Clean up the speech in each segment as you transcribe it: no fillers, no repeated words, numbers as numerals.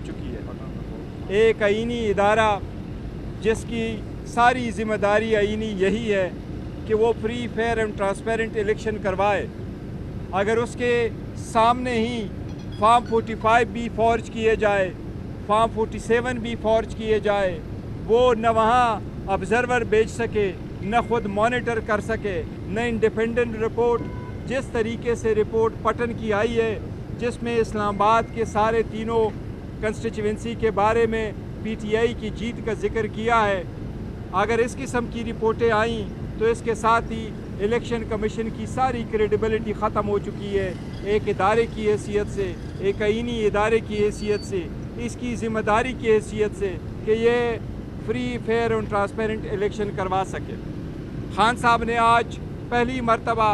चुकी है। एक आईनी इदारा जिसकी सारी ज़िम्मेदारी आईनी यही है कि वो free fair and transparent election करवाए, अगर उसके सामने ही फॉर्म 45 भी फॉर्ज किए जाए, फॉर्म 47 भी फॉर्ज किए जाए, वो न वहाँ ऑब्ज़र्वर भेज सके, न ख़ुद मॉनिटर कर सके, न इंडिपेंडेंट रिपोर्ट। जिस तरीके से रिपोर्ट पटन की आई है, जिसमें इस्लामाबाद के सारे तीनों कंस्टिट्यूंसी के बारे में पीटीआई की जीत का जिक्र किया है, अगर इस किस्म की रिपोर्टें आईं तो इसके साथ ही इलेक्शन कमीशन की सारी क्रेडिबिलिटी ख़त्म हो चुकी है। एक इदारे की हैसियत से, एक आईनी इदारे की हैसियत से, इसकी ज़िम्मेदारी की हैसियत से कि ये फ्री फेयर और ट्रांसपेरेंट इलेक्शन करवा सके। खान साहब ने आज पहली मरतबा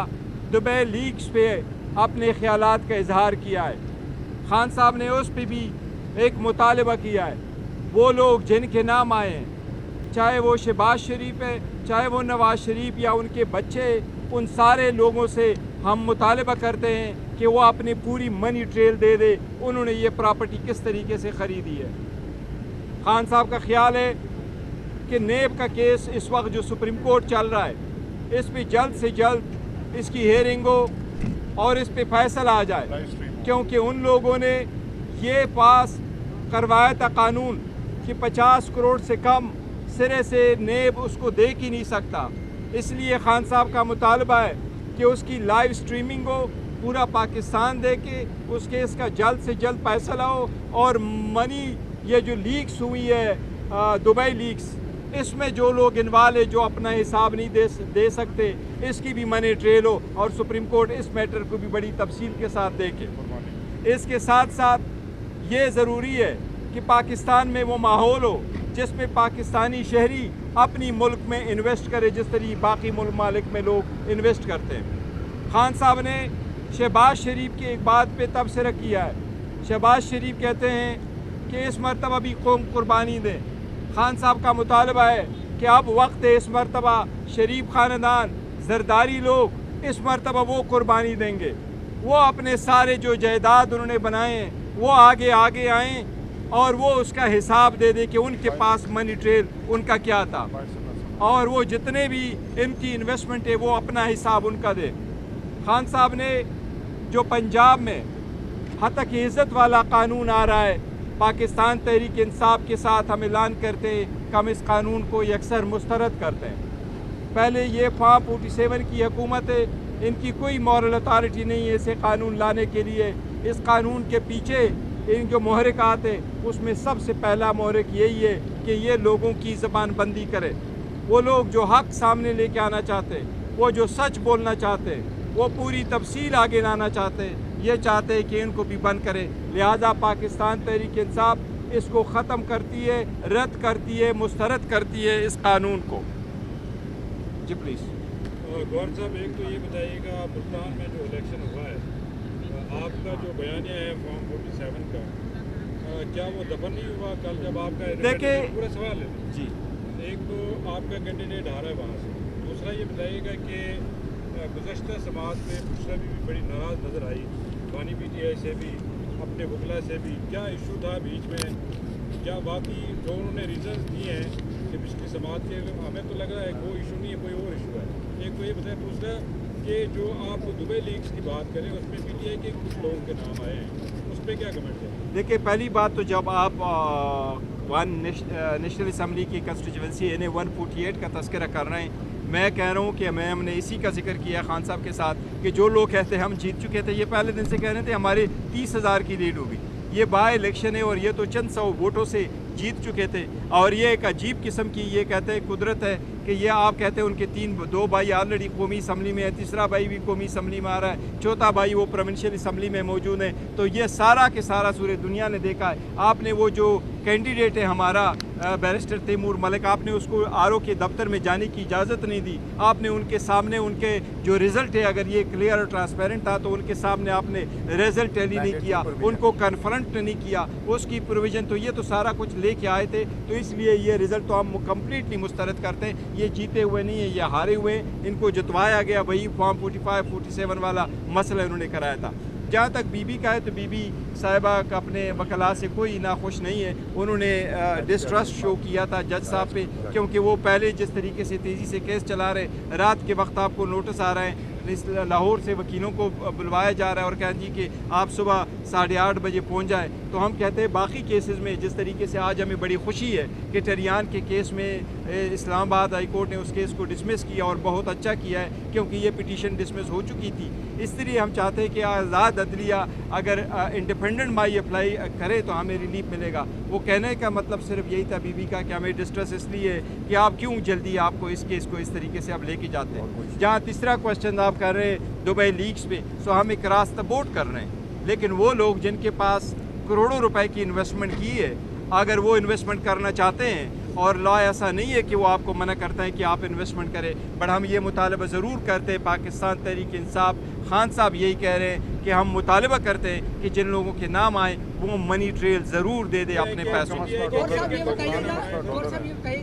दुबई लीक्स पे अपने ख़यालात का इजहार किया है। खान साहब ने उस पर भी एक मुतालबा किया है, वो लोग जिनके नाम आए हैं, चाहे वो शहबाज शरीफ है, चाहे वो नवाज शरीफ या उनके बच्चे, उन सारे लोगों से हम मुतालबा करते हैं कि वो अपनी पूरी मनी ट्रेल दे दे, उन्होंने ये प्रॉपर्टी किस तरीके से ख़रीदी है। खान साहब का ख्याल है कि नेब का केस इस वक्त जो सुप्रीम कोर्ट चल रहा है, इस पर जल्द से जल्द इसकी हेयरिंग हो और इस पर फैसला आ जाए, क्योंकि उन लोगों ने ये पास करवाया था कानून कि 50 करोड़ से कम सिरे से नेब उसको देख ही नहीं सकता। इसलिए खान साहब का मुतालबा है कि उसकी लाइव स्ट्रीमिंग हो, पूरा पाकिस्तान देखे, उस केस का जल्द से जल्द फैसला हो और मनी ये जो लीक्स हुई है दुबई लीक्स, इसमें जो लोग इन्वॉल्व है, जो अपना हिसाब नहीं दे सकते, इसकी भी मनी ट्रेल हो और सुप्रीम कोर्ट इस मैटर को भी बड़ी तफसील के साथ देखे। इसके साथ साथ ये ज़रूरी है कि पाकिस्तान में वो माहौल हो जिसमें पाकिस्तानी शहरी अपनी मुल्क में इन्वेस्ट करे, जिस तरह बाकी मुल्क मालिक में लोग इन्वेस्ट करते हैं। खान साहब ने शहबाज शरीफ की एक बात पे तबसरा किया है। शहबाज शरीफ कहते हैं कि इस मरतबा भी कौम कुर्बानी दें। खान साहब का मुतालबा है कि अब वक्त है, इस मरतबा शरीफ ख़ानदान, ज़रदारी लोग इस मरतबा वो कुर्बानी देंगे, वो अपने सारे जो जायदाद उन्होंने बनाए हैं वो आगे आएँ और वो उसका हिसाब दे दे कि उनके पास मनी ट्रेल उनका क्या था, और वो जितने भी इनकी इन्वेस्टमेंट है वो अपना हिसाब उनका दे। खान साहब ने जो पंजाब में हतक इज़्ज़त वाला कानून आ रहा है, पाकिस्तान तहरीक इंसाफ के साथ हम ऐलान करते हैं कि हम इस कानून को यकसर मुस्तरद करते हैं। पहले ये फॉर्म 47 की हुकूमत है, इनकी कोई मॉरल अथॉरिटी नहीं है इसे कानून लाने के लिए। इस कानून के पीछे इन जो महरक़ात है उसमें सबसे पहला महरक यही है कि ये लोगों की ज़बान बंदी करे। वो लोग जो हक़ सामने लेके आना चाहते हैं, वो जो सच बोलना चाहते हैं, वो पूरी तफसील आगे लाना चाहते हैं, ये चाहते हैं कि इनको भी बंद करें। लिहाजा पाकिस्तान तहरीक इंसाफ इसको ख़त्म करती है, रद्द करती है, मुस्तरद करती है इस कानून को। जी प्लीज़। गौर साहब, एक तो ये बताइएगा, मुल्तान में जो इलेक्शन हुआ है, आपका जो बयानिया है फॉर्म 47 का, क्या वो दफन नहीं हुआ कल जब आपका? देखिए, पूरा सवाल है जी। एक तो आपका कैंडिडेट आ रहा है वहाँ से, दूसरा ये बताइएगा कि गुज़श्ता समाज में बुशरा भी बड़ी नाराज़ नज़र आई, वानी पीटीआई से भी, अपने वकला से भी। क्या इशू था बीच में? क्या बाकी जो उन्होंने रीज़न्स दिए हैं कि पिछली समाज के, हमें तो लग रहा है कोई इशू नहीं है, कोई और इशू है। एक तो ये बताएं। दूसरा कि जो आप दुबई लीक्स की बात करें उसमें पीटीआई के कुछ लोगों के नाम आए हैं, उस पर क्या कमेंट है? देखिए, पहली बात तो जब आप नेशनल असम्बली की कंस्टिट्यूंसी NA 148 का तस्करा कर रहे हैं, मैं कह रहा हूँ कि हमने इसी का जिक्र किया खान साहब के साथ कि जो लोग कहते हैं हम जीत चुके थे, ये पहले दिन से कह रहे थे हमारे 30,000 की लीड होगी। ये बाय इलेक्शन है और ये तो चंद 100 वोटों से जीत चुके थे। और ये एक अजीब किस्म की ये कहते हैं कुदरत है कि ये आप कहते हैं उनके 2 भाई ऑलरेडी कौमी असम्बली में है, तीसरा भाई भी कौमी असम्बली में आ रहा है, चौथा भाई वो प्रोविंशियल असम्बली में मौजूद है। तो ये सारा के सारा सूर्य दुनिया ने देखा है। आपने वो जो कैंडिडेट है हमारा बैरिस्टर तैमूर मलिक, आपने उसको RO के दफ्तर में जाने की इजाज़त नहीं दी। आपने उनके सामने उनके जो रिज़ल्ट है, अगर ये क्लियर और ट्रांसपेरेंट था तो उनके सामने आपने रिज़ल्ट टैली नहीं किया, उनको कन्फ्रंट नहीं किया, उसकी प्रोविज़न। तो ये तो सारा कुछ लेके आए थे, तो इसलिए ये रिज़ल्ट तो हम कम्प्लीटली मुस्तरद करते हैं। ये जीते हुए नहीं है, ये हारे हुए, इनको जितवाया गया। वही फॉर्म 45 47 वाला मसला उन्होंने कराया था। جہاں تک بی بی کا ہے تو بی بی صاحبہ کا اپنے وکلاء سے کوئی ناخوش نہیں ہے. انہوں نے ڈسٹرسٹ شو کیا تھا جج صاحب پہ، کیونکہ وہ پہلے جس طریقے سے تیزی سے کیس چلا رہے، رات کے وقت آپ کو نوٹس آ رہے ہیں، لاہور سے وکیلوں کو بلوایا جا رہا ہے اور کہا جی کہ آپ صبح 8:30 بجے پہنچ جائیں. تو ہم کہتے ہیں باقی کیسز میں جس طریقے سے آج ہمیں بڑی خوشی ہے کہ ٹریان کے کیس میں اسلام آباد ہائی کورٹ نے اس کیس کو ڈسمس کیا اور بہت اچھا کیا ہے، کیونکہ یہ پٹیشن ڈسمس ہو چکی تھی. اس لیے ہم چاہتے ہیں کہ آزاد عدلیہ اگر انڈیپینڈنٹ مائی اپلائی کرے تو ہمیں ریلیف ملے گا. وہ کہنے کا مطلب صرف یہی تھا بی بی کا کہ ہمیں ڈسٹرس اس لیے کہ آپ کیوں جلدی آپ کو اس کیس کو اس طریقے سے آپ لے کے جاتے ہیں. جہاں تیسرا کوشچن آپ کر رہے ہیں دبئی لیکس پہ، سو ہم کراس دا بورڈ کر رہے ہیں، لیکن وہ لوگ جن کے پاس کروڑوں روپے کی انویسٹمنٹ کی ہے، اگر وہ انویسٹمنٹ کرنا چاہتے ہیں اور لا ایسا نہیں ہے کہ وہ آپ کو منع کرتا ہے کہ آپ انویسٹمنٹ کریں، بٹ ہم یہ مطالبہ ضرور کرتے ہیں. پاکستان تحریک انصاف خان صاحب یہی کہہ رہے ہیں کہ ہم مطالبہ کرتے ہیں کہ جن لوگوں کے نام آئیں وہ منی ٹریل ضرور دے دے اپنے پیسوں. اور صاحب یہ بتائیے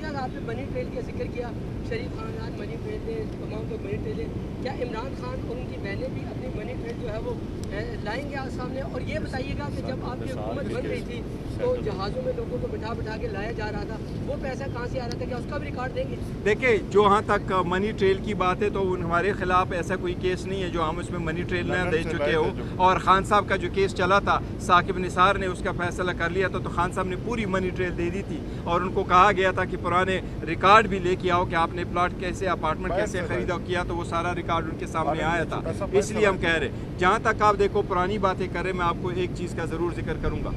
گا آپ نے منی ٹریل کا ذکر کیا، شریف خاندان منی ٹریل دے، تمام لوگ منی ٹریل دیں، کیا عمران خان اور ان کی بہنیں بھی اپنی منی ٹریل جو ہے وہ لائیں گے آپ سامنے؟ اور یہ بتائیے گا کہ جب آپ کی حکومت بن رہی تھی تو جہازوں میں لوگوں کو بٹھا کے لایا جا رہا تھا، وہ پیسہ کہاں سے آ رہا تھا، کیا اس کا بھی ریکارڈ دیں گے؟ دیکھیں جہاں تک منی ٹریل کی بات ہے تو ہمارے خلاف ایسا کوئی کیس نہیں ہے جو ہم اس میں منی ٹریل نہ دے چکے ہو. اور خان صاحب کا جو کیس چلا تھا، ثاقب نثار نے اس کا فیصلہ کر لیا تھا، تو خان صاحب نے پوری منی ٹریل دے دی تھی اور ان کو کہا گیا تھا کہ پرانے ریکارڈ بھی لے کے آؤ کہ آپ نے پلاٹ کیسے، اپارٹمنٹ کیسے خریدا کیا، تو وہ سارا ریکارڈ ان کے سامنے آیا تھا. اس لیے ہم کہہ رہے جہاں تک آپ دیکھو پرانی باتیں کر رہے، میں آپ کو ایک چیز کا ضرور ذکر کروں گا.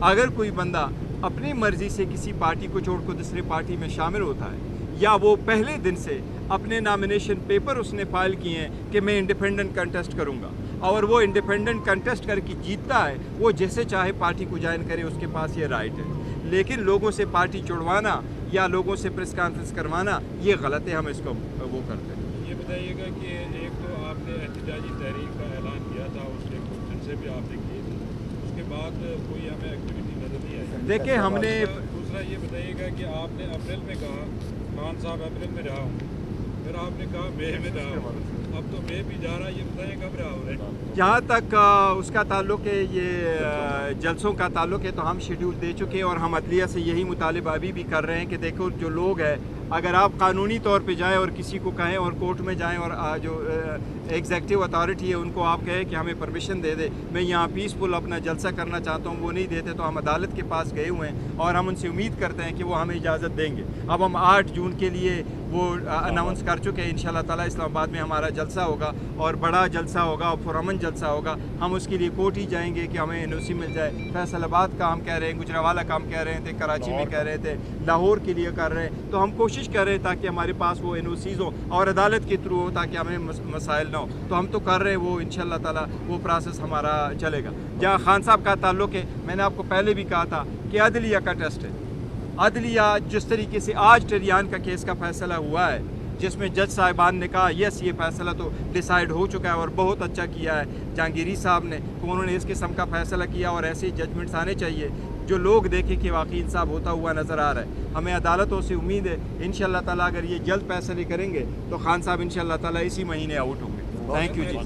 اگر کوئی بندہ اپنی مرضی سے کسی پارٹی کو چھوڑ کر دوسری پارٹی میں شامل ہوتا ہے، یا وہ پہلے دن سے اپنے نامینیشن پیپر اس نے فائل کیے ہیں کہ میں انڈیپینڈنٹ کنٹیسٹ کروں گا، اور وہ انڈیپینڈنٹ کنٹیسٹ کر کے جیتتا ہے، وہ جیسے چاہے پارٹی کو جوائن کرے، اس کے پاس یہ رائٹ ہے. لیکن لوگوں سے پارٹی چھوڑوانا یا لوگوں سے پریس کانفرنس کروانا یہ غلط ہے، ہم اس کو وہ کرتے ہیں. یہ بتائیے گا کہ ایک تو آپ نے احتجاجی تحریک کا اعلان کیا تھا، اس کے کوشچن سے بھی آپ نے کیے تھے، اس کے بعد کوئی ہمیں ایکٹیویٹی نظر نہیں آئی. دیکھیں ہم نے دوسرا یہ بتائیے گا کہ آپ نے اپریل میں کہا خان صاحب اپریل میں رہا ہوں، پھر آپ نے کہا مئی میں رہا ہوں، اب تو مئی بھی جا رہا ہے، یہ بتائیے کب رہا ہو رہے ہیں؟ جہاں تک اس کا تعلق ہے، یہ جلسوں کا تعلق ہے، تو ہم شیڈیول دے چکے ہیں اور ہم عدلیہ سے یہی مطالبہ ابھی بھی کر رہے ہیں کہ دیکھو جو لوگ ہیں، اگر آپ قانونی طور پہ جائیں اور کسی کو کہیں اور کورٹ میں جائیں اور جو ایگزیکٹو اتھارٹی ہے ان کو آپ کہیں کہ ہمیں پرمیشن دے دے، میں یہاں پیسفل اپنا جلسہ کرنا چاہتا ہوں، وہ نہیں دیتے، تو ہم عدالت کے پاس گئے ہوئے ہیں اور ہم ان سے امید کرتے ہیں کہ وہ ہمیں اجازت دیں گے. اب ہم 8 جون کے لیے وہ اناؤنس کر چکے ہیں، انشاءاللہ تعالیٰ اسلام آباد میں ہمارا جلسہ ہوگا اور بڑا جلسہ ہوگا اور پرامن جلسہ ہوگا. ہم اس کے لیے کوٹ ہی جائیں گے کہ ہمیں این او سی مل جائے. فیصل آباد کا ہم کہہ رہے ہیں، گجرانوالہ کا ہم کہہ رہے تھے، کراچی میں کہہ رہے تھے، لاہور کے لیے کر رہے ہیں. تو ہم کوشش کر رہے ہیں تاکہ ہمارے پاس وہ این او سیز ہوں اور عدالت کے تھرو ہو تاکہ ہمیں مسائل نہ ہو. تو ہم تو کر رہے ہیں، وہ انشاءاللہ تعالیٰ وہ پروسیس ہمارا چلے گا. جہاں خان صاحب کا تعلق ہے، میں نے آپ کو پہلے بھی کہا تھا کہ عدلیہ کا ٹیسٹ ہے. عدلیہ جس طریقے سے آج ٹریان کا کیس کا فیصلہ ہوا ہے، جس میں جج صاحبان نے کہا یس یہ فیصلہ تو ڈیسائیڈ ہو چکا ہے اور بہت اچھا کیا ہے جہانگیری صاحب نے، انہوں نے اس قسم کا فیصلہ کیا اور ایسے ججمنٹس آنے چاہیے جو لوگ دیکھیں کہ واقعی انصاف ہوتا ہوا نظر آ رہا ہے. ہمیں عدالتوں سے امید ہے انشاءاللہ تعالیٰ اگر یہ جلد فیصلے کریں گے تو خان صاحب انشاءاللہ تعالیٰ اسی مہینے آؤٹ ہوں گے. Thank you G.